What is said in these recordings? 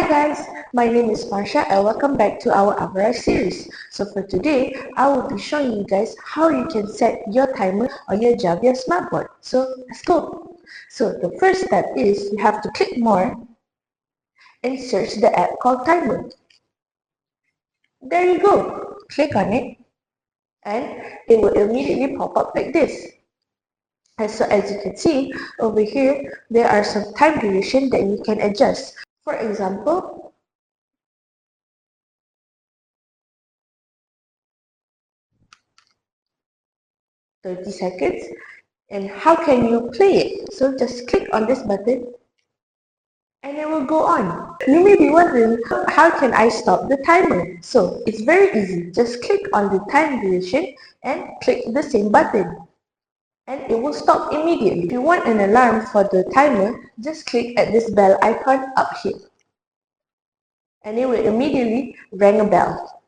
Hi guys, my name is Marsha and welcome back to our Avara series. So for today, I will be showing you guys how you can set your timer on your Javiya Smartboard. So let's go. So the first step is you have to click more and search the app called Timer. There you go. Click on it and it will immediately pop up like this. And so as you can see over here, there are some time duration that you can adjust. For example, "30 seconds." And how can you play it? So just click on this button and it will go on. You may be wondering, how can I stop the timer? So it's very easy. Just click on the time duration and click the same button. And it will stop immediately. If you want an alarm for the timer, just click at this bell icon up here. And it will immediately ring a bell.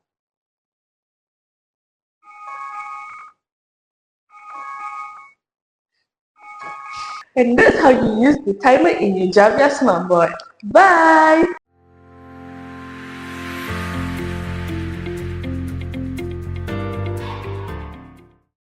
And that's how you use the timer in your Javiya Smartboard. Bye!